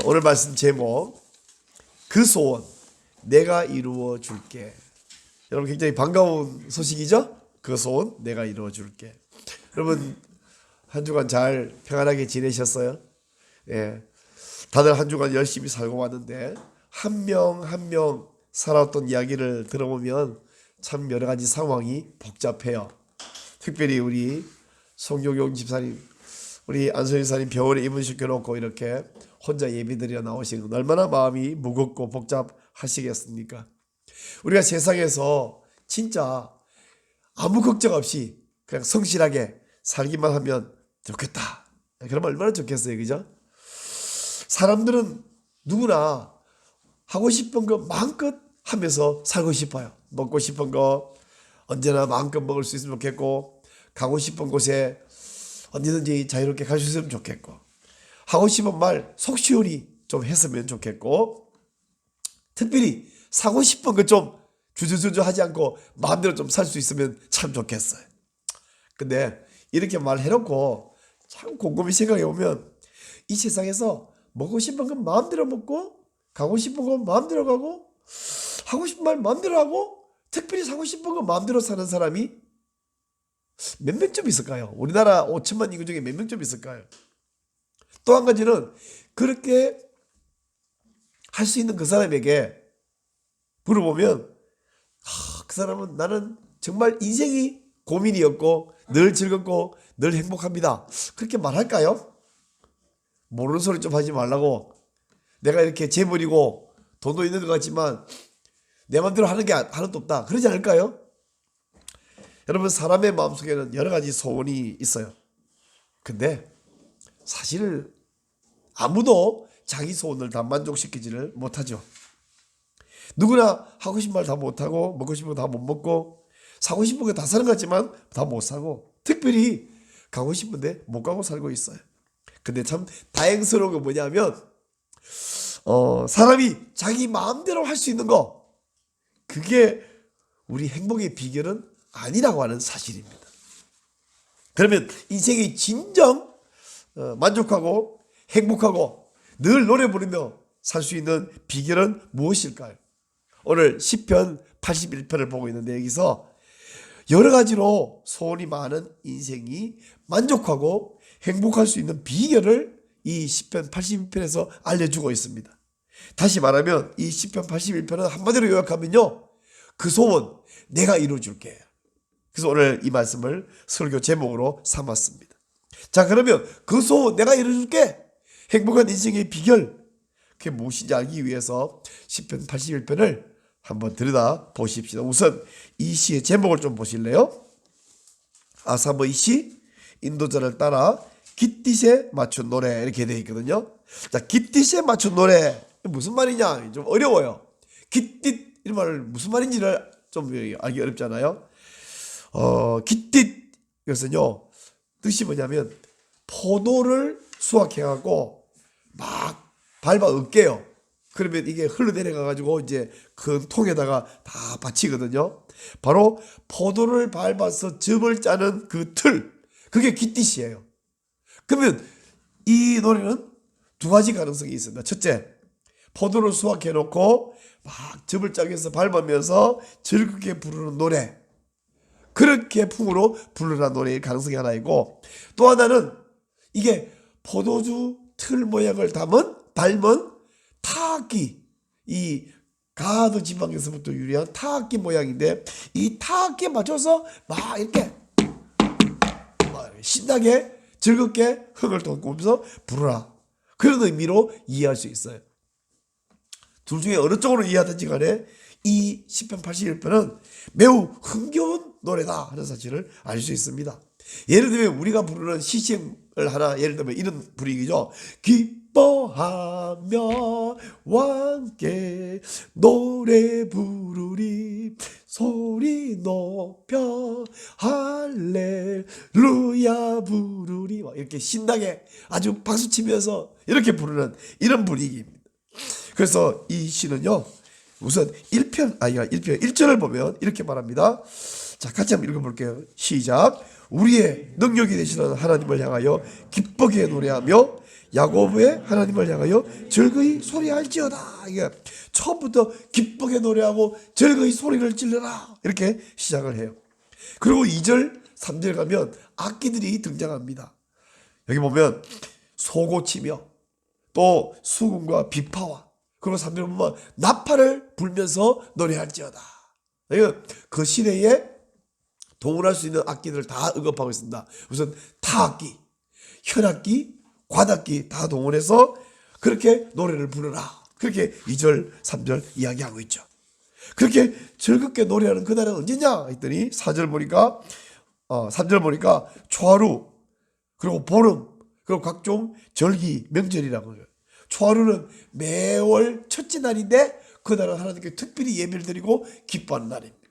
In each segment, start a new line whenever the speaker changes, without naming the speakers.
오늘 말씀 제목, 그 소원 내가 이루어 줄게. 여러분 굉장히 반가운 소식이죠? 그 소원 내가 이루어 줄게. 여러분 한 주간 잘 평안하게 지내셨어요? 예, 다들 한 주간 열심히 살고 왔는데 한 명 한 명 살아왔던 이야기를 들어보면 참 여러 가지 상황이 복잡해요. 특별히 우리 송교경 집사님, 우리 안소희 집사님 병원에 입원시켜놓고 이렇게 혼자 예배드려 나오시는 건 얼마나 마음이 무겁고 복잡하시겠습니까? 우리가 세상에서 진짜 아무 걱정 없이 그냥 성실하게 살기만 하면 좋겠다. 그러면 얼마나 좋겠어요, 그죠? 사람들은 누구나 하고 싶은 거 마음껏 하면서 살고 싶어요. 먹고 싶은 거 언제나 마음껏 먹을 수 있으면 좋겠고, 가고 싶은 곳에 언제든지 자유롭게 갈 수 있으면 좋겠고, 하고 싶은 말 속 시원히 좀 했으면 좋겠고, 특별히 사고 싶은 거 좀 주저주저 하지 않고 마음대로 좀 살 수 있으면 참 좋겠어요. 근데 이렇게 말해놓고 참 곰곰이 생각해 보면 이 세상에서 먹고 싶은 건 마음대로 먹고, 가고 싶은 건 마음대로 가고, 하고 싶은 말 마음대로 하고, 특별히 사고 싶은 건 마음대로 사는 사람이 몇 명쯤 있을까요? 우리나라 5천만 인구 중에 몇 명쯤 있을까요? 또 한 가지는 그렇게 할 수 있는 그 사람에게 물어보면 그 사람은 나는 정말 인생이 고민이었고 늘 즐겁고 늘 행복합니다. 그렇게 말할까요? 모르는 소리 좀 하지 말라고. 내가 이렇게 재벌이고 돈도 있는 것 같지만 내 맘대로 하는 게 하나도 없다. 그러지 않을까요? 여러분, 사람의 마음속에는 여러 가지 소원이 있어요. 근데 사실 아무도 자기 소원을 다 만족시키지를 못하죠. 누구나 하고 싶은 말 다 못하고, 먹고 싶은 거 다 못 먹고, 사고 싶은 거 다 사는 것 같지만 다 못 사고, 특별히 가고 싶은데 못 가고 살고 있어요. 근데 참 다행스러운 게 뭐냐면 사람이 자기 마음대로 할 수 있는 거, 그게 우리 행복의 비결은 아니라고 하는 사실입니다. 그러면 인생이 진정 만족하고 행복하고 늘 노래 부르며 살 수 있는 비결은 무엇일까요? 오늘 시편 81편을 보고 있는데 여기서 여러 가지로 소원이 많은 인생이 만족하고 행복할 수 있는 비결을 이 시편 81편에서 알려주고 있습니다. 다시 말하면 이 시편 81편은 한마디로 요약하면요, 그 소원 내가 이루어줄게. 그래서 오늘 이 말씀을 설교 제목으로 삼았습니다. 자, 그러면 그 소원 내가 이루어줄게, 행복한 인생의 비결, 그게 무엇인지 알기 위해서 시편 81편을 한번 들여다 보십시다. 우선 이 시의 제목을 좀 보실래요? 아사모이 시, 인도자를 따라 깃딧에 맞춘 노래, 이렇게 되어 있거든요. 자, 깃딧에 맞춘 노래 무슨 말이냐? 좀 어려워요. 깃딧 이런 말 무슨 말인지를 좀 알기 어렵잖아요. 깃딧, 이것은요 뜻이 뭐냐면 포도를 수확해갖고 막 밟아 읊게요. 그러면 이게 흘러내려가 가지고 이제 큰 통에다가 다 받치거든요. 바로 포도를 밟아서 즙을 짜는 그 틀, 그게 깃딧이에요. 그러면 이 노래는 두 가지 가능성이 있습니다. 첫째, 포도를 수확해 놓고 막 즙을 짜기 위해서 밟으면서 즐겁게 부르는 노래, 그렇게 풍으로 부르는 노래의 가능성이 하나이고, 또 하나는 이게 포도주 틀 모양을 닮은 타악기, 이 가드 지방에서부터 유래한 타악기 모양인데, 이 타악기에 맞춰서 막 이렇게 신나게 즐겁게 흥을 돋구면서 부르라, 그런 의미로 이해할 수 있어요. 둘 중에 어느 쪽으로 이해하든지 간에 이 시편 81편은 매우 흥겨운 노래다 하는 사실을 알 수 있습니다. 예를 들면 우리가 부르는 시심을 하나, 예를 들면 이런 분위기죠. 기뻐하며 왕께 노래 부르리, 소리 높여 할렐루야 부르리, 이렇게 신나게 아주 박수치면서 이렇게 부르는 이런 분위기입니다. 그래서 이 시는요, 우선 1절을 보면 이렇게 말합니다. 자, 같이 한번 읽어볼게요. 시작. 우리의 능력이 되시는 하나님을 향하여 기쁘게 노래하며 야곱의 하나님을 향하여 즐거이 소리할지어다. 이게 처음부터 기쁘게 노래하고 즐거이 소리를 질러라 이렇게 시작을 해요. 그리고 2절 3절 가면 악기들이 등장합니다. 여기 보면 소고치며 또 수금과 비파와 그리고 3절 보면 나팔을 불면서 노래할지어다. 그 시대에 동원할 수 있는 악기들을 다 언급하고 있습니다. 우선 타악기, 현악기, 관악기 다 동원해서 그렇게 노래를 부르라. 그렇게 2절 3절 이야기하고 있죠. 그렇게 즐겁게 노래하는 그날은 언제냐 했더니 4절 보니까 3절 보니까 초하루 그리고 보름 그리고 각종 절기 명절이라고 해요. 초하루는 매월 첫째 날인데 그날은 하나님께 특별히 예배를 드리고 기뻐하는 날입니다.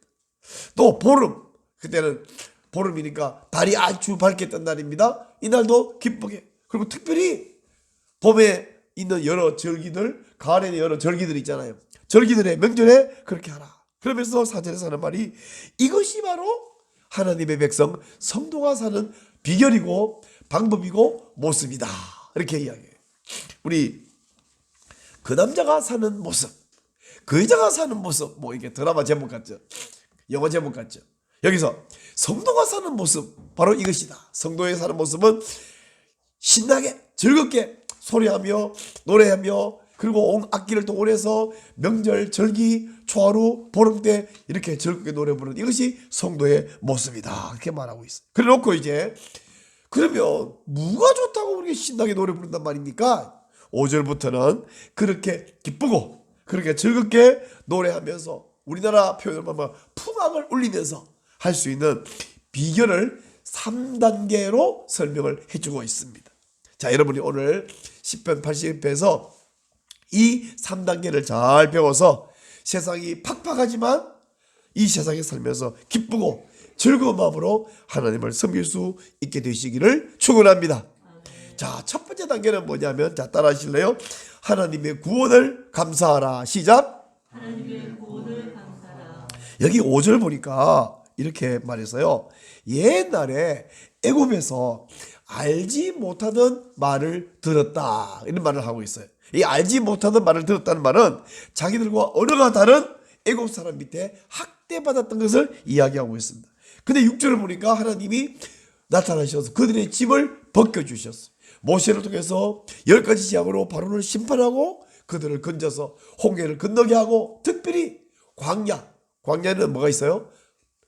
또 보름 그때는 보름이니까 달이 아주 밝게 뜬 날입니다. 이날도 기쁘게 그리고 특별히 봄에 있는 여러 절기들 가을에 있는 여러 절기들 있잖아요. 절기들의 명절에 그렇게 하라. 그러면서 4절에서 하는 말이 이것이 바로 하나님의 백성 성도가 사는 비결이고 방법이고 모습이다. 이렇게 이야기해요. 우리 그 남자가 사는 모습 그 여자가 사는 모습 뭐 이게 드라마 제목 같죠. 영화 제목 같죠. 여기서 성도가 사는 모습 바로 이것이다. 성도의 사는 모습은 신나게 즐겁게 소리하며 노래하며 그리고 온 악기를 동원해서 명절 절기 초하루 보름 때 이렇게 즐겁게 노래 부르는 이것이 성도의 모습이다. 그렇게 말하고 있어요. 그래 놓고 이제 그러면 뭐가 좋다고 우리가 신나게 노래 부른단 말입니까? 5절부터는 그렇게 기쁘고 그렇게 즐겁게 노래하면서 우리나라 표현을 보면 풍악을 울리면서 할 수 있는 비결을 3단계로 설명을 해주고 있습니다. 자, 여러분이 오늘 10편 80편에서 이 3단계를 잘 배워서 세상이 팍팍하지만 이 세상에 살면서 기쁘고 즐거운 마음으로 하나님을 섬길 수 있게 되시기를 축원합니다. 자, 첫 번째 단계는 뭐냐면 자 따라 하실래요? 하나님의 구원을 감사하라. 시작.
하나님의 구원을 감사하라.
여기 5절 보니까 이렇게 말해서요. 옛날에 애굽에서 알지 못하던 말을 들었다. 이런 말을 하고 있어요. 이 알지 못하던 말을 들었다는 말은 자기들과 언어가 다른 애굽 사람 밑에 학대받았던 것을 이야기하고 있습니다. 근데 6절을 보니까 하나님이 나타나셔서 그들의 짐을 벗겨주셨어요. 모세를 통해서 10가지 재앙으로 바로를 심판하고 그들을 건져서 홍해를 건너게 하고 특별히 광야는 뭐가 있어요?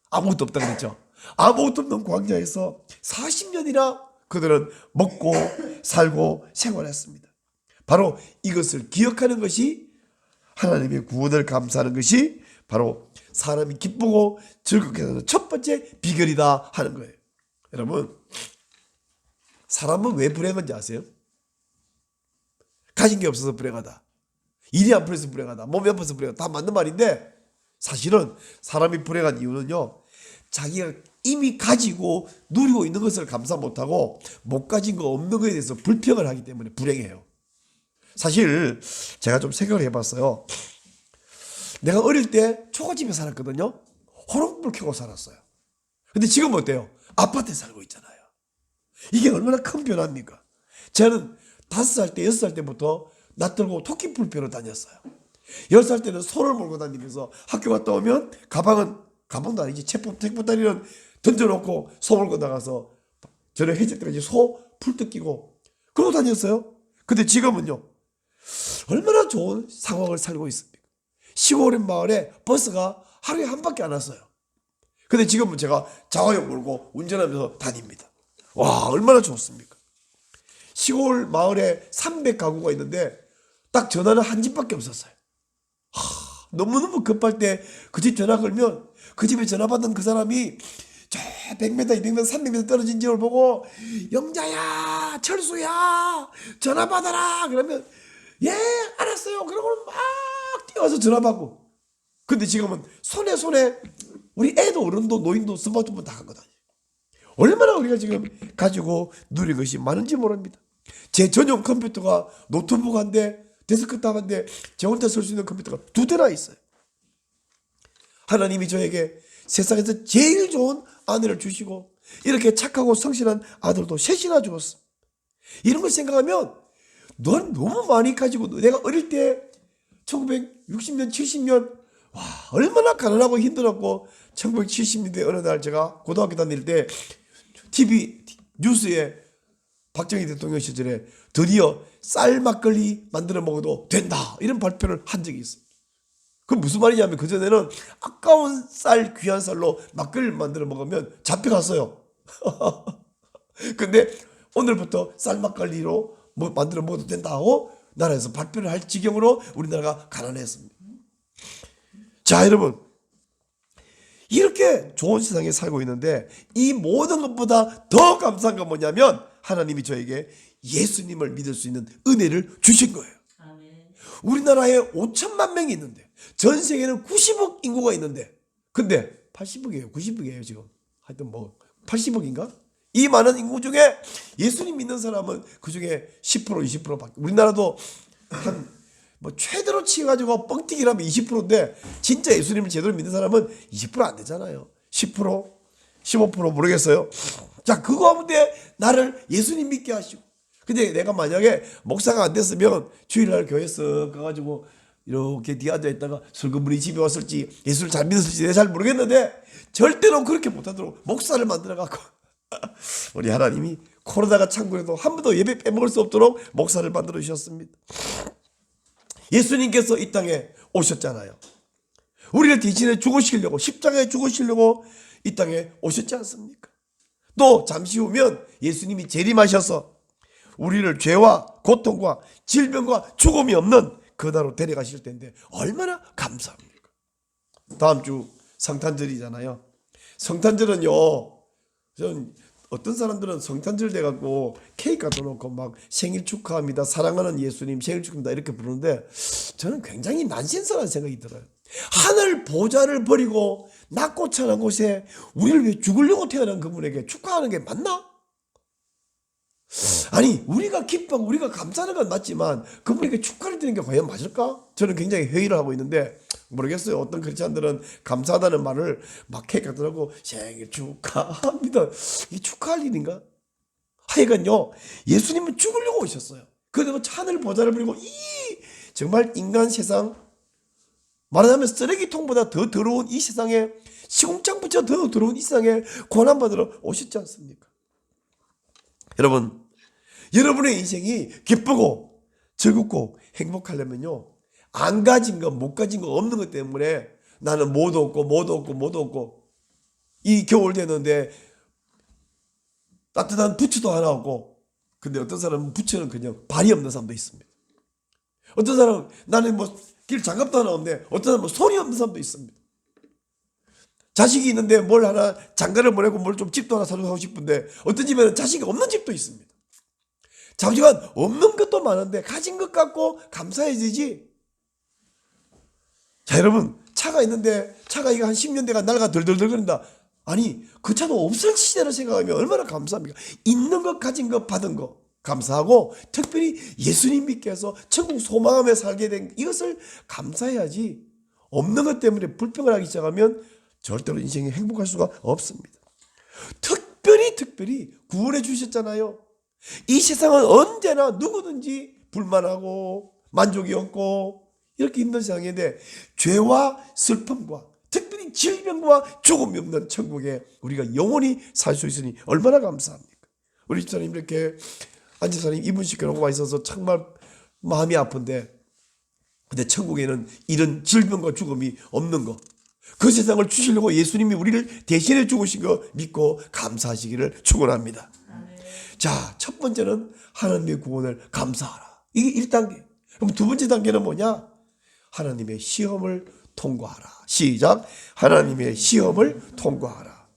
아무것도 없다 그랬죠. 아무것도 없는 광야에서 40년이나 그들은 먹고 살고 생활했습니다. 바로 이것을 기억하는 것이 하나님의 구원을 감사하는 것이 바로 사람이 기쁘고 즐겁게 사는 첫 번째 비결이다 하는 거예요. 여러분, 사람은 왜 불행한지 아세요? 가진 게 없어서 불행하다. 일이 안 풀려서 불행하다. 몸이 아파서 불행하다. 다 맞는 말인데 사실은 사람이 불행한 이유는요. 자기가 이미 가지고 누리고 있는 것을 감사 못하고 못 가진 거 없는 거에 대해서 불평을 하기 때문에 불행해요. 사실 제가 좀 생각을 해봤어요. 내가 어릴 때 초가집에 살았거든요. 호롱불 켜고 살았어요. 근데 지금 어때요? 아파트에 살고 있잖아요. 이게 얼마나 큰 변화입니까? 저는 5살 때 6살 때부터 낯 들고 토끼불 펴러 다녔어요. 10살 때는 소를 몰고 다니면서 학교 갔다 오면 가방도 아니지 책보따리는 던져놓고 소 몰고 나가서 저녁 해질 때까지 소 풀 뜯기고 그러고 다녔어요. 근데 지금은요. 얼마나 좋은 상황을 살고 있습니까? 시골의 마을에 버스가 하루에 한 바퀴 안 왔어요. 근데 지금은 제가 자가용 몰고 운전하면서 다닙니다. 와, 얼마나 좋습니까? 시골 마을에 300가구가 있는데 딱 전화는 한 집밖에 없었어요. 너무너무 급할 때 그 집 전화 걸면 그 집에 전화 받는 그 사람이 저 100m, 200m, 300m 떨어진 집을 보고 영자야, 철수야, 전화 받아라. 그러면 예, 알았어요. 그러고 막 뛰어서 전화 받고. 근데 지금은 손에 우리 애도 어른도 노인도 스마트폰 다 갖고 다녀요. 얼마나 우리가 지금 가지고 누린 것이 많은지 모릅니다. 제 전용 컴퓨터가 노트북 한 대, 데스크탑 한 대, 제 혼자 쓸 수 있는 컴퓨터가 2대나 있어요. 하나님이 저에게 세상에서 제일 좋은 아내를 주시고 이렇게 착하고 성실한 아들도 셋이나 주었어. 이런 걸 생각하면 넌 너무 많이 가지고 내가 어릴 때 1960년 70년 와 얼마나 가난하고 힘들었고 1970년대 어느 날 제가 고등학교 다닐 때 TV 뉴스에 박정희 대통령 시절에 드디어 쌀 막걸리 만들어 먹어도 된다 이런 발표를 한 적이 있어요. 그 무슨 말이냐면 그전에는 아까운 쌀 귀한 쌀로 막걸리를 만들어 먹으면 잡혀갔어요. 근데 오늘부터 쌀 막걸리로 만들어 먹어도 된다고 나라에서 발표를 할 지경으로 우리나라가 가난했습니다. 자 여러분 이렇게 좋은 세상에 살고 있는데 이 모든 것보다 더 감사한 건 뭐냐면 하나님이 저에게 예수님을 믿을 수 있는 은혜를 주신 거예요.
아멘.
우리나라에 5천만 명이 있는데 전 세계에는 90억 인구가 있는데 근데 80억이에요 90억이에요 지금 하여튼 뭐 80억인가? 이 많은 인구 중에 예수님 믿는 사람은 그 중에 10% 20%밖에 우리나라도 한 뭐 최대로 치가지고 뻥튀기라면 20%인데 진짜 예수님을 제대로 믿는 사람은 20% 안 되잖아요. 10% 15% 모르겠어요. 자 그거 가운데 나를 예수님 믿게 하시고 근데 내가 만약에 목사가 안 됐으면 주일날 교회 쓱 가가지고 이렇게 뒤에 앉아있다가 슬그머니 집에 왔을지 예수를 잘 믿었을지 내가 잘 모르겠는데 절대로 그렇게 못하도록 목사를 만들어갖고 우리 하나님이 코로나가 창궐해도 한 번도 예배 빼먹을 수 없도록 목사를 만들어 주셨습니다. 예수님께서 이 땅에 오셨잖아요. 우리를 대신에 죽으시려고 십자가에 죽으시려고 이 땅에 오셨지 않습니까? 또 잠시 후면 예수님이 재림하셔서 우리를 죄와 고통과 질병과 죽음이 없는 그 나라로 데려가실 텐데 얼마나 감사합니까? 다음 주 성탄절이잖아요. 성탄절은요 전 어떤 사람들은 성탄절 돼갖고 케이크 갖다 놓고 막 생일 축하합니다 사랑하는 예수님 생일 축하합니다 이렇게 부르는데 저는 굉장히 난센스라는 생각이 들어요. 하늘 보좌를 버리고 낮고 찬한 곳에 우리를 위해 죽으려고 태어난 그분에게 축하하는 게 맞나? 아니 우리가 기뻐하고 우리가 감사하는 건 맞지만 그분에게 축하를 드리는 게 과연 맞을까? 저는 굉장히 회의를 하고 있는데 모르겠어요. 어떤 크리스찬들은 감사하다는 말을 막 케이크 갖다 놓고 생일 축하합니다. 이게 축하할 일인가? 하여간요 예수님은 죽으려고 오셨어요. 그리고 하늘 보좌를 버리고 이 정말 인간 세상 말하자면 쓰레기통보다 더 더러운 이 세상에 시궁창보다 더 더러운 이 세상에 고난받으러 오셨지 않습니까? 여러분 여러분의 인생이 기쁘고 즐겁고 행복하려면요 안 가진 거 못 가진 거 없는 것 때문에 나는 못 얻고 이 겨울 되는데 따뜻한 부츠도 하나 없고 근데 어떤 사람은 부츠는 그냥 발이 없는 사람도 있습니다. 어떤 사람은 나는 뭐 길 장갑도 하나 없는데 어떤 사람은 손이 없는 사람도 있습니다. 자식이 있는데 뭘 하나 장가를 보내고 뭘 좀 집도 하나 사주고 싶은데 어떤 집에는 자식이 없는 집도 있습니다. 자식은 없는 것도 많은데 가진 것 갖고 감사해야 되지. 자 여러분 차가 있는데 차가 이거 한 10년 돼가 낡아 덜덜덜 거린다. 아니 그 차도 없을 시대를 생각하면 얼마나 감사합니까? 있는 것 가진 것 받은 거 감사하고 특별히 예수님 믿게 해서 천국 소망하며 살게 된 이것을 감사해야지 없는 것 때문에 불평을 하기 시작하면 절대로 인생이 행복할 수가 없습니다. 특별히 구원해 주셨잖아요. 이 세상은 언제나 누구든지 불만하고 만족이 없고 이렇게 힘든 세상인데 죄와 슬픔과 특별히 질병과 죽음이 없는 천국에 우리가 영원히 살 수 있으니 얼마나 감사합니까? 우리 집사님 이렇게 안집사님 이분 시켜놓고 와 있어서 정말 마음이 아픈데 근데 천국에는 이런 질병과 죽음이 없는 거 그 세상을 주시려고 예수님이 우리를 대신해 죽으신 거 믿고 감사하시기를 축원합니다. 자, 첫 번째는 하나님의 구원을 감사하라. 이게 1단계. 그럼 두 번째 단계는 뭐냐? 하나님의 시험을 통과하라. 시작. 하나님의 시험을 통과하라.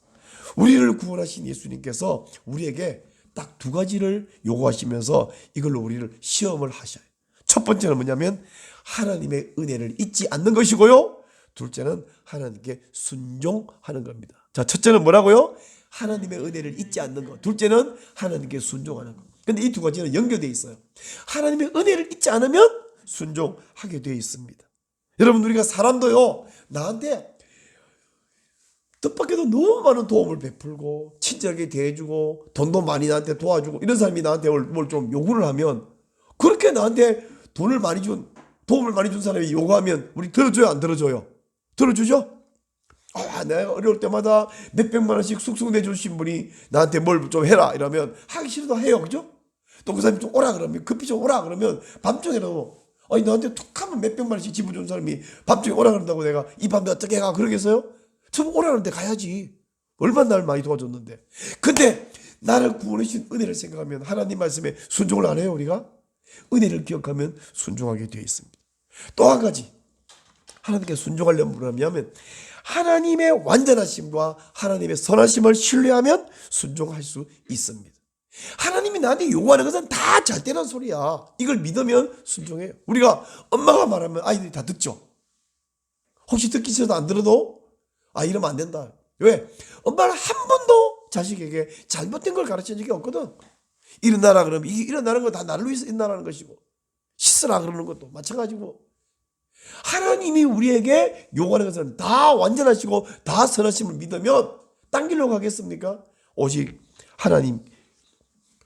우리를 구원하신 예수님께서 우리에게 딱 두 가지를 요구하시면서 이걸로 우리를 시험을 하셔요. 첫 번째는 뭐냐면 하나님의 은혜를 잊지 않는 것이고요. 둘째는 하나님께 순종하는 겁니다. 자, 첫째는 뭐라고요? 하나님의 은혜를 잊지 않는 것. 둘째는 하나님께 순종하는 것. 근데 이 두 가지는 연결되어 있어요. 하나님의 은혜를 잊지 않으면 순종하게 되어 있습니다. 여러분 우리가 사람도요 나한테 뜻밖에도 너무 많은 도움을 베풀고 친절하게 대해주고 돈도 많이 나한테 도와주고 이런 사람이 나한테 뭘 좀 요구를 하면 그렇게 나한테 도움을 많이 준 사람이 요구하면 우리 들어줘요, 안 들어줘요? 들어주죠? 내가 어려울 때마다 몇백만 원씩 쑥쑥 내주신 분이 나한테 뭘 좀 해라 이러면 하기 싫어도 해요, 그죠? 또 그 사람이 좀 오라 그러면, 급히 좀 오라 그러면 밤중에라도 너한테 툭 하면 몇백만 원씩 집어준 사람이 밤중에 오라 그런다고 내가 이 밤에 어떻게 가 그러겠어요? 저 오라는데 가야지. 얼마나 나를 많이 도와줬는데. 근데 나를 구원해 주신 은혜를 생각하면 하나님 말씀에 순종을 안 해요, 우리가? 은혜를 기억하면 순종하게 되어 있습니다. 또 한 가지 하나님께 순종하려면 뭐냐면 하나님의 완전하심과 하나님의 선하심을 신뢰하면 순종할 수 있습니다. 하나님이 나한테 요구하는 것은 다 잘 되는 소리야. 이걸 믿으면 순종해요. 우리가 엄마가 말하면 아이들이 다 듣죠. 혹시 듣기 싫어도 안 들어도 이러면 안 된다. 왜? 엄마는 한 번도 자식에게 잘못된 걸 가르친 적이 없거든. 일어나라 그러면 이게 일어나는 건 다 나를 위해서 일어나는 것이고, 씻으라 그러는 것도 마찬가지고, 하나님이 우리에게 요구하는 것은 다 완전하시고 다 선하심을 믿으면 딴 길로 가겠습니까? 오직 하나님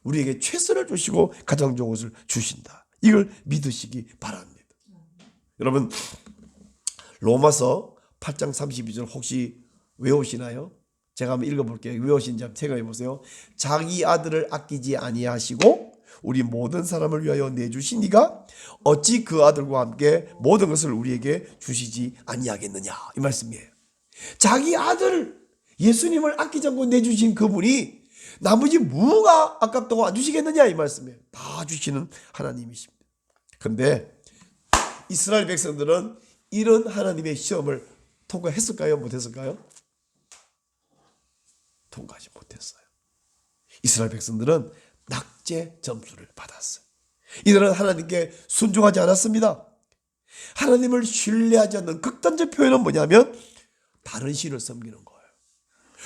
우리에게 최선을 주시고 가장 좋은 것을 주신다. 이걸 믿으시기 바랍니다. 여러분, 로마서 8장 32절 혹시 외우시나요? 제가 한번 읽어볼게요. 외우신지 한번 생각해 보세요. 자기 아들을 아끼지 아니하시고 우리 모든 사람을 위하여 내주시니가 어찌 그 아들과 함께 모든 것을 우리에게 주시지 아니하겠느냐, 이 말씀이에요. 자기 아들 예수님을 아끼지 않고 내주신 그분이 나머지 뭐가 아깝다고 안 주시겠느냐, 이 말씀이에요. 다 주시는 하나님이십니다. 그런데 이스라엘 백성들은 이런 하나님의 시험을 통과했을까요? 못했을까요? 통과하지 못했어요. 이스라엘 백성들은 낙제 점수를 받았어요. 이들은 하나님께 순종하지 않았습니다. 하나님을 신뢰하지 않는 극단적 표현은 뭐냐면 다른 신을 섬기는 거예요.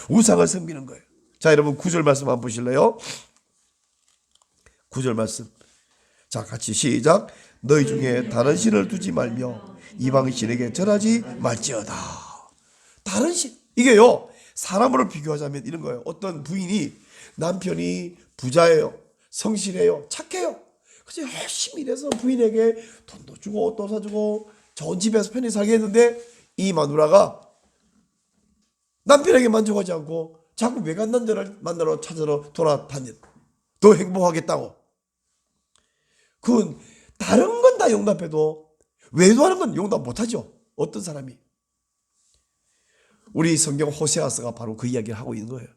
우상을 섬기는 거예요. 자, 여러분 9절 말씀 한번 보실래요? 9절 말씀. 자, 같이 시작. 너희 중에 다른 신을 두지 말며 이방 신에게 절하지 말지어다. 다른 신. 이게요, 사람으로 비교하자면 이런 거예요. 어떤 부인이 남편이 부자예요, 성실해요, 착해요. 그래서 열심히 일해서 부인에게 돈도 주고 옷도 사주고 좋은 집에서 편히 살게 했는데 이 마누라가 남편에게 만족하지 않고 자꾸 외간 남자를 만나러 찾으러 돌아다녔. 더 행복하겠다고. 그건 다른 건 다 용납해도 외도하는 건 용납 못하죠. 어떤 사람이. 우리 성경 호세아서가 바로 그 이야기를 하고 있는 거예요.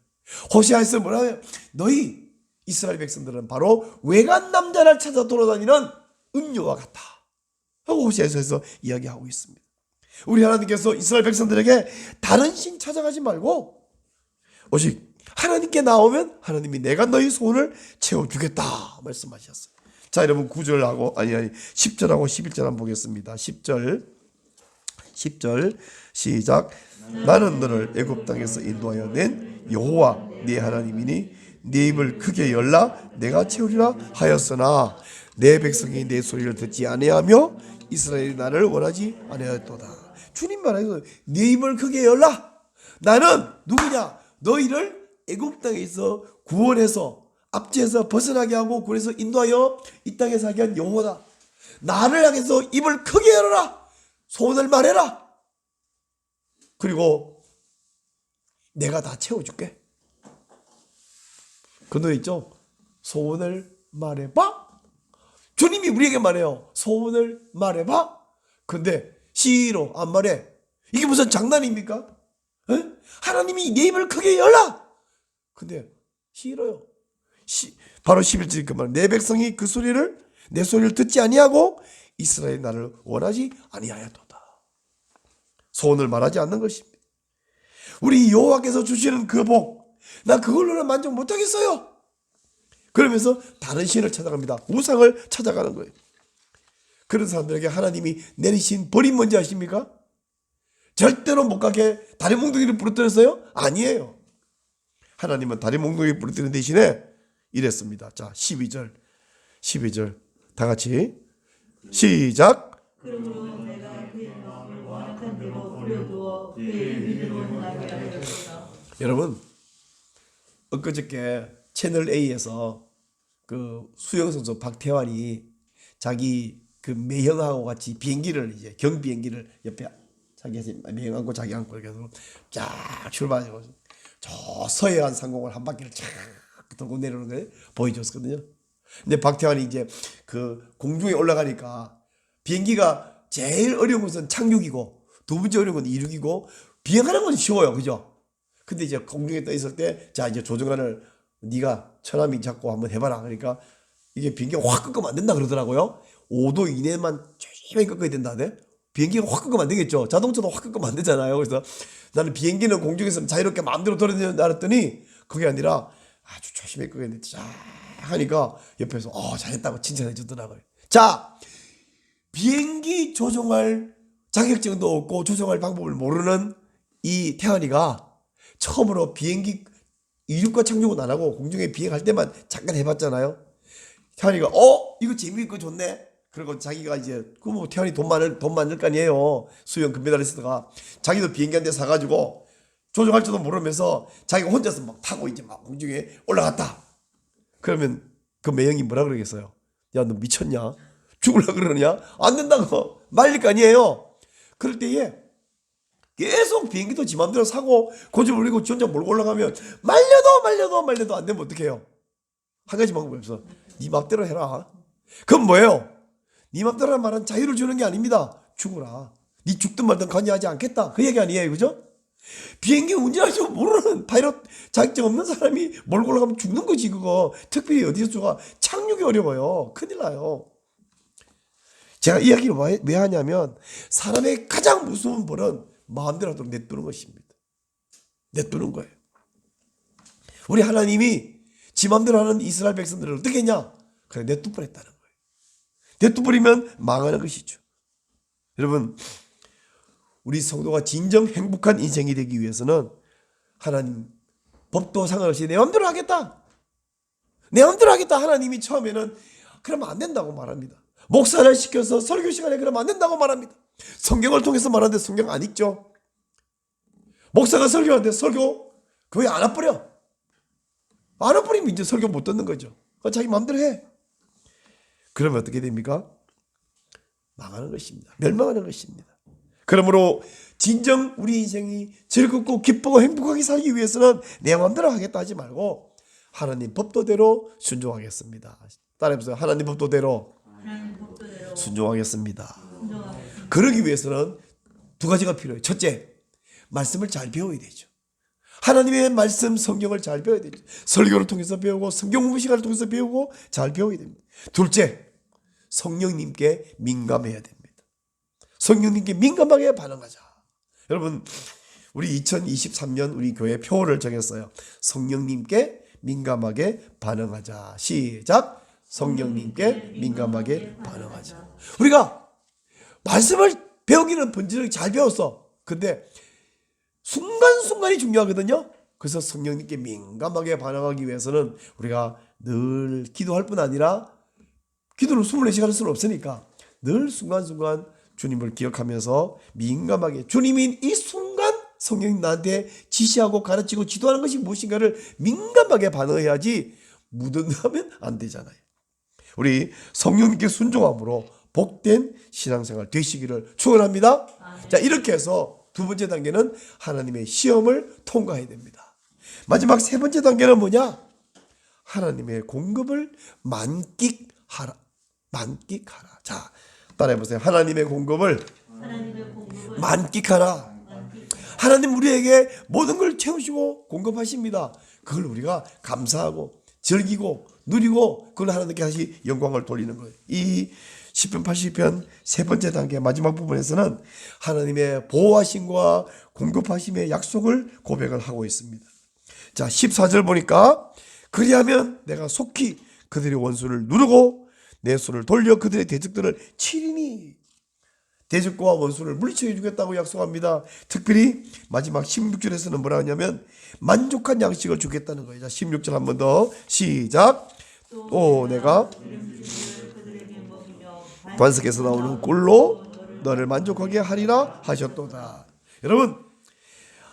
호세아에서 뭐라고요? 너희 이스라엘 백성들은 바로 외간 남자를 찾아 돌아다니는 음녀와 같다 하고 호세아서에서 이야기하고 있습니다. 우리 하나님께서 이스라엘 백성들에게 다른 신 찾아가지 말고 오직 하나님께 나오면 하나님이 내가 너희 소원을 채워주겠다 말씀하셨어요. 자, 여러분 9절하고 10절하고 11절 한번 보겠습니다. 10절 시작. 나는 너를 애굽 땅에서 인도하여 낸 여호와 네 하나님이니 네 입을 크게 열라 내가 채우리라 하였으나 내 백성이 내 소리를 듣지 아니하며 이스라엘이 나를 원하지 아니하였도다. 주님 말하기로 네 입을 크게 열라. 나는 누구냐? 너희를 애굽 땅에서 구원해서 압제해서 벗어나게 하고 그래서 인도하여 이 땅에 살게 한 여호와다. 나를 향해서 입을 크게 열어라. 소원을 말해라. 그리고 내가 다 채워줄게. 그 노래 있죠? 소원을 말해봐. 주님이 우리에게 말해요. 소원을 말해봐. 근데 싫어, 안 말해. 이게 무슨 장난입니까? 에? 하나님이 내 입을 크게 열라. 근데 싫어요. 바로 11절 그 말. 내 백성이 내 소리를 듣지 아니하고 이스라엘 나를 원하지 아니하였도다. 소원을 말하지 않는 것입니다. 우리 여호와께서 주시는 그 복, 나 그걸로는 만족 못하겠어요. 그러면서 다른 신을 찾아갑니다. 우상을 찾아가는 거예요. 그런 사람들에게 하나님이 내리신 벌이 뭔지 아십니까? 절대로 못 가게 다리 몽둥이를 부러뜨렸어요? 아니에요. 하나님은 다리 몽둥이 부러뜨리는 대신에 이랬습니다. 자, 12절 다 같이 시작.
그러므로 내가 그의 마음을 완악한 대로 버려두어 그의 믿음을 나게 하였도다.
여러분, 엊그저께 채널 A에서 그 수영 선수 박태환이 자기 그 매형하고 같이 비행기를 이제 경비행기를 옆에 자기 매형 안고 자기 안고 이렇게 해서 쫙 출발해서 저 서해안 상공을 한 바퀴를 쫙 돌고 내려오는 걸 보여줬거든요. 근데 박태환이 이제 그 공중에 올라가니까 비행기가 제일 어려운 것은 착륙이고 두 번째 어려운 건 이륙이고 비행하는 건 쉬워요, 그죠? 근데 이제 공중에 떠 있을 때 자 이제 조종관을 네가 처남이 잡고 한번 해봐라. 그러니까 이게 비행기가 확 끄면 안 된다 그러더라고요. 5도 이내만 조심히 끄어야 된다네. 비행기가 확 끄면 안 되겠죠. 자동차도 확 끄면 안 되잖아요. 그래서 나는 비행기는 공중에서 자유롭게 마음대로 돌아다닌다 그랬더니 그게 아니라 아주 조심히 끄어야 돼. 자 하니까 옆에서 잘했다고 칭찬해 주더라고요. 자, 비행기 조종할 자격증도 없고 조종할 방법을 모르는 이 태환이가 처음으로 비행기 이륙과 착륙은 안 하고 공중에 비행할 때만 잠깐 해봤잖아요. 태환이가 이거 재미있고 좋네. 그리고 자기가 이제 뭐 태환이 돈 많을 거 아니에요. 수영 금메달리스트가 자기도 비행기 한 대 사가지고 조종할 줄도 모르면서 자기가 혼자서 막 타고 이제 막 공중에 올라갔다. 그러면 그 매형이 뭐라 그러겠어요? 야, 너 미쳤냐? 죽으려 그러느냐? 안 된다고 말릴 거 아니에요. 그럴 때에 계속 비행기도 지 맘대로 사고 고집을 부리고 지 혼자 몰고 올라가면 말려도 안 되면 어떡해요? 한 가지 방법이 없어. 네 맘대로 해라. 그건 뭐예요? 네 맘대로 하는 말은 자유를 주는 게 아닙니다. 죽어라. 네 죽든 말든 관여하지 않겠다. 그 얘기 아니에요. 그죠? 비행기 운전할 줄 모르는 파이럿 자격증 없는 사람이 몰고 올라가면 죽는 거지 그거. 특별히 어디서 죽어. 착륙이 어려워요. 큰일 나요. 제가 이 이야기를 왜 하냐면 사람의 가장 무서운 벌은 마음대로 하도록 내두는 것입니다. 내두는 거예요. 우리 하나님이 지 마음대로 하는 이스라엘 백성들을 어떻게 했냐? 그래 내두버렸다는 거예요. 내두버리면 망하는 것이죠. 여러분 우리 성도가 진정 행복한 인생이 되기 위해서는 하나님 법도 상관없이 내 마음대로 하겠다. 내 마음대로 하겠다. 하나님이 처음에는 그러면 안 된다고 말합니다. 목사를 시켜서 설교 시간에 그러면 안 된다고 말합니다. 성경을 통해서 말하는데 성경 안 읽죠. 목사가 설교하는데 설교 거의 안 와버려. 안 와버리면 이제 설교 못 듣는 거죠. 자기 마음대로 해. 그러면 어떻게 됩니까? 망하는 것입니다. 멸망하는 것입니다. 그러므로 진정 우리 인생이 즐겁고 기쁘고 행복하게 살기 위해서는 내 마음대로 하겠다 하지 말고 하나님 법도대로 순종하겠습니다. 따라해보세요. 하나님 법도대로 순종하겠습니다. 그러기 위해서는 두 가지가 필요해요. 첫째, 말씀을 잘 배워야 되죠. 하나님의 말씀 성경을 잘 배워야 되죠. 설교를 통해서 배우고 성경 공부 시간을 통해서 배우고 잘 배워야 됩니다. 둘째, 성령님께 민감해야 됩니다. 성령님께 민감하게 반응하자. 여러분 우리 2023년 우리 교회 표어를 정했어요. 성령님께 민감하게 반응하자. 시작. 성령님께 민감하게 반응하자. 우리가 말씀을 배우기는 본질을 잘 배웠어. 근데 순간순간이 중요하거든요. 그래서 성령님께 민감하게 반응하기 위해서는 우리가 늘 기도할 뿐 아니라 기도를 24시간 할 수는 없으니까 늘 순간순간 주님을 기억하면서 민감하게 주님이 이 순간 성령님 나한테 지시하고 가르치고 지도하는 것이 무엇인가를 민감하게 반응해야지 무던하면 안 되잖아요. 우리 성령님께 순종함으로 복된 신앙생활 되시기를 축원합니다. 자, 이렇게 해서 두 번째 단계는 하나님의 시험을 통과해야 됩니다. 마지막 세 번째 단계는 뭐냐? 하나님의 공급을 만끽하라. 자, 따라해보세요. 하나님의 공급을 만끽하라. 하나님 우리에게 모든 걸 채우시고 공급하십니다. 그걸 우리가 감사하고 즐기고 누리고 그걸 하나님께 다시 영광을 돌리는 거예요. 이 10편 80편 세 번째 단계 마지막 부분에서는 하나님의 보호하심과 공급하심의 약속을 고백을 하고 있습니다. 자, 14절 보니까 그리하면 내가 속히 그들의 원수를 누르고 내 손을 돌려 그들의 대적들을 치리니. 대적과 원수를 물리쳐 주겠다고 약속합니다. 특별히 마지막 16절에서는 뭐라 하냐면 만족한 양식을 주겠다는 거예요. 자, 16절 한 번 더 시작. 또 내가 반석에서 나오는 꿀로 너를 만족하게 하리라 하셨도다. 여러분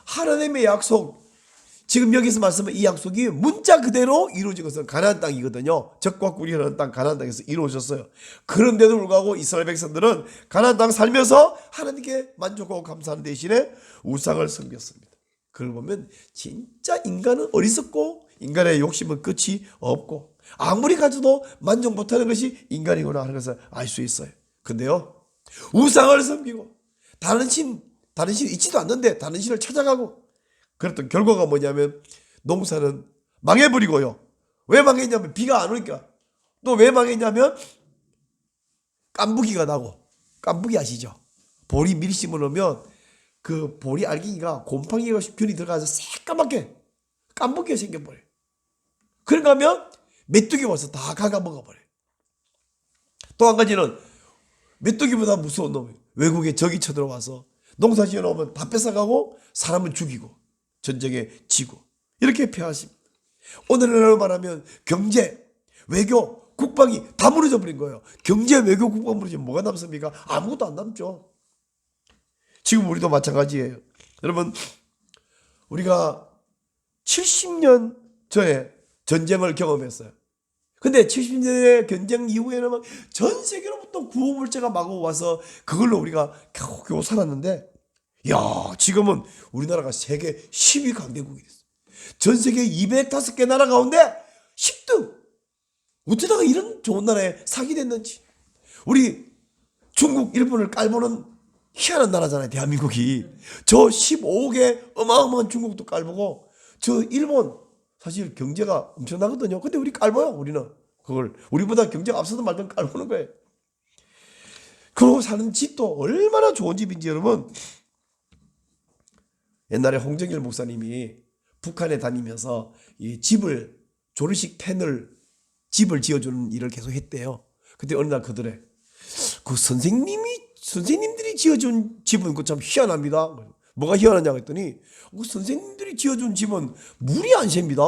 하나님의 약속 지금 여기서 말씀은 이 약속이 문자 그대로 이루어진 것은 가나안 땅이거든요. 적과 꿀이 흐르는 땅 가나안 땅에서 이루어졌어요. 그런데도 불구하고 이스라엘 백성들은 가나안 땅 살면서 하나님께 만족하고 감사하는 대신에 우상을 섬겼습니다. 그걸 보면 진짜 인간은 어리석고 인간의 욕심은 끝이 없고 아무리 가져도 만족 못하는 것이 인간이구나 하는 것을 알 수 있어요. 근데요, 우상을 섬기고 다른 신이 있지도 않는데 다른 신을 찾아가고 그랬던 결과가 뭐냐면 농사는 망해버리고요. 왜 망했냐면 비가 안 오니까. 또 왜 망했냐면 깐부기가 나고. 깐부기 아시죠? 보리 미리 심어놓으면 그 보리 알갱이가 곰팡이가 균이 들어가서 새까맣게 깐부기가 생겨버려요. 그런가 하면 메뚜기 와서 다 갉아먹어버려요. 또 한 가지는 메뚜기보다 무서운 놈이에요. 외국에 적이 쳐들어와서 농사 지어놓으면 다 뺏어가고 사람은 죽이고 전쟁에 지고 이렇게 패하십니다. 오늘날로 말하면 경제, 외교, 국방이 다 무너져 버린 거예요. 경제, 외교, 국방 무너지면 뭐가 남습니까? 아무것도 안 남죠. 지금 우리도 마찬가지예요. 여러분, 우리가 70년 전에 전쟁을 경험했어요. 근데 70년의 전쟁 이후에는 막 전 세계로부터 구호물자가 마구 와서 그걸로 우리가 겨우 살았는데, 야, 지금은 우리나라가 세계 10위 강대국이 됐어요. 전 세계 205개 나라 가운데 10등. 어쩌다가 이런 좋은 나라에 사게 됐는지. 우리 중국, 일본을 깔보는 희한한 나라잖아요, 대한민국이. 저 15개 어마어마한 중국도 깔보고, 저 일본, 사실 경제가 엄청나거든요. 근데 우리 깔봐요, 우리는. 그걸 우리보다 경제가 앞서든 말든 깔보는 거예요. 그러고 사는 집도 얼마나 좋은 집인지 여러분, 옛날에 홍정일 목사님이 북한에 다니면서 이 집을 조르식 펜을 집을 지어주는 일을 계속 했대요. 근데 어느 날 그들의 그 선생님들이 지어준 집은 그 참 희한합니다. 뭐가 희한하냐고 했더니 그 선생님들이 지어준 집은 물이 안 셉니다.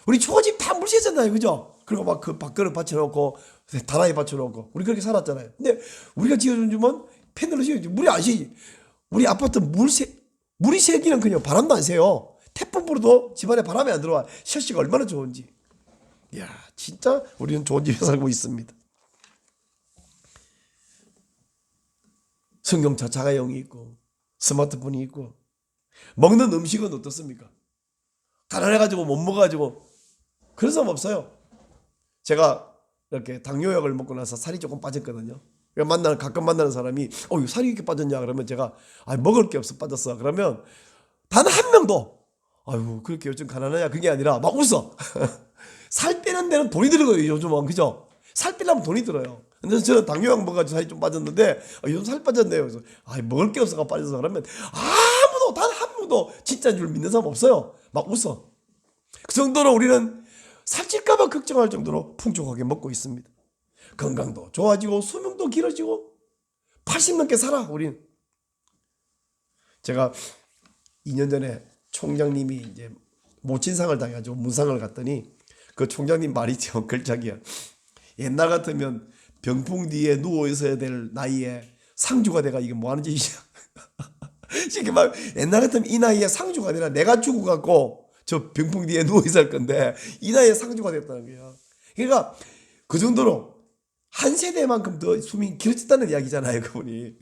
우리 초가집 다 물 새잖아요, 그죠? 그리고 막 그 밥그릇 받쳐놓고 다라이 받쳐놓고 우리 그렇게 살았잖아요. 근데 우리가 지어준 집은 펜으로 지어야지 물이 안 새지. 우리 아파트 물이 새기는 그냥 바람도 안 새요. 태풍 불어도 집안에 바람이 안 들어와. 셔시가 얼마나 좋은지. 이야, 진짜 우리는 좋은 집에 살고 있습니다. 승용차 자가용이 있고 스마트폰이 있고 먹는 음식은 어떻습니까? 가난해가지고 못 먹어가지고 그런 사람 없어요. 제가 이렇게 당뇨약을 먹고 나서 살이 조금 빠졌거든요. 가끔 만나는 사람이 이거 살이 이렇게 빠졌냐 그러면 제가 먹을 게 없어 빠졌어. 그러면 단 한 명도 아이고 그렇게 요즘 가난하냐 그게 아니라 막 웃어. 살 빼는 데는 돈이 들어요 요즘은. 그죠? 살 빼려면 돈이 들어요. 근데 저는 당뇨약 먹어가지고 살이 좀 빠졌는데 요즘 살 빠졌네요. 그래서 먹을 게 없어가 빠져서 그러면 아무도 단 한 명도 진짜인 줄 믿는 사람 없어요. 막 웃어. 그 정도로 우리는 살찔까봐 걱정할 정도로 풍족하게 먹고 있습니다. 건강도 좋아지고 수명도 길어지고 80 넘게 살아 우린. 제가 2년 전에 총장님이 이제 모친상을 당해가지고 문상을 갔더니 그 총장님 말이 좀 걸작이야. 옛날 같으면 병풍 뒤에 누워 있어야 될 나이에 상주가 돼가 이게 뭐 하는 짓이야. 지금 막 옛날 같으면 이 나이에 상주가 아니라 내가 죽어갖고 저 병풍 뒤에 누워 있을 건데 이 나이에 상주가 됐다는 거야. 그러니까 그 정도로 한 세대만큼 더 수명이 길어졌다는 이야기잖아요, 그분이.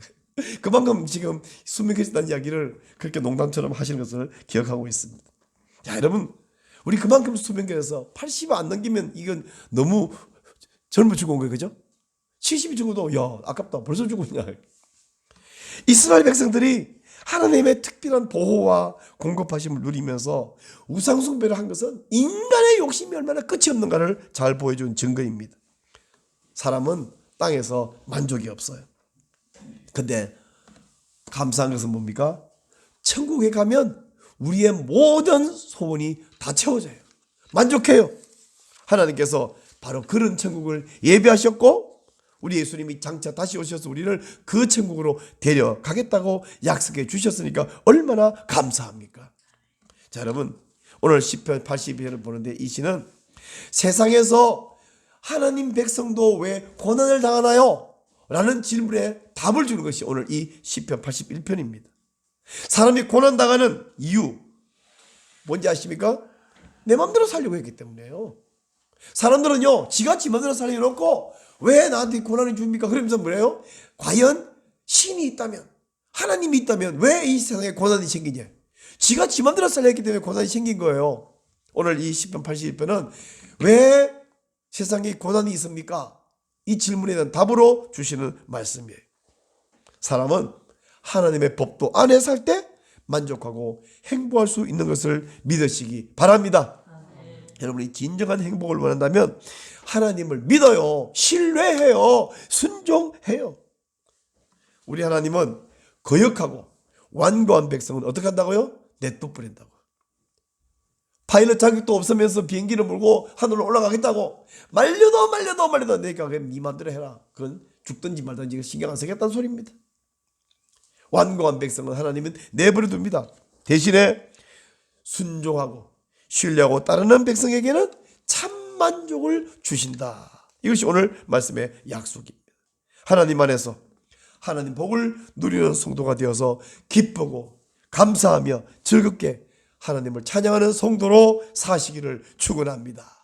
그만큼 지금 수명이 길어졌다는 이야기를 그렇게 농담처럼 하시는 것을 기억하고 있습니다. 자, 여러분, 우리 그만큼 수명이 길어서 80이 안 넘기면 이건 너무 젊어 죽은 거예요, 그죠? 70이 죽어도 야 아깝다, 벌써 죽었냐. 이스라엘 백성들이 하나님의 특별한 보호와 공급하심을 누리면서 우상숭배를 한 것은 인간의 욕심이 얼마나 끝이 없는가를 잘 보여준 증거입니다. 사람은 땅에서 만족이 없어요. 근데 감사한 것은 뭡니까? 천국에 가면 우리의 모든 소원이 다 채워져요. 만족해요. 하나님께서 바로 그런 천국을 예비하셨고 우리 예수님이 장차 다시 오셔서 우리를 그 천국으로 데려가겠다고 약속해 주셨으니까 얼마나 감사합니까? 자, 여러분, 오늘 시편 82편을 보는데 이 시는 세상에서 하나님 백성도 왜 고난을 당하나요? 라는 질문에 답을 주는 것이 오늘 이 시편 81편입니다. 사람이 고난 당하는 이유, 뭔지 아십니까? 내 마음대로 살려고 했기 때문에요. 사람들은요, 지가 지 마음대로 살려놓고 왜 나한테 고난을 줍니까? 그러면서 뭐래요? 과연 신이 있다면, 하나님이 있다면 왜 이 세상에 고난이 생기냐? 지가 지 마음대로 살려했기 때문에 고난이 생긴 거예요. 오늘 이 시편 81편은 왜 세상에 고난이 있습니까? 이 질문에 대한 답으로 주시는 말씀이에요. 사람은 하나님의 법도 안에 살 때 만족하고 행복할 수 있는 것을 믿으시기 바랍니다. 여러분이 진정한 행복을 원한다면 하나님을 믿어요. 신뢰해요. 순종해요. 우리 하나님은 거역하고 완고한 백성은 어떻게 한다고요? 내쫓버린다고. 파일럿 자격도 없으면서 비행기를 몰고 하늘로 올라가겠다고 말려도 내가 그냥 네 맘대로 해라. 그건 죽든지 말든지 신경 안 쓰겠다는 소리입니다. 완고한 백성은 하나님은 내버려 둡니다. 대신에 순종하고 신뢰하고 따르는 백성에게는 참 만족을 주신다. 이것이 오늘 말씀의 약속입니다. 하나님 안에서 하나님 복을 누리는 성도가 되어서 기쁘고 감사하며 즐겁게 하나님을 찬양하는 성도로 사시기를 축원합니다.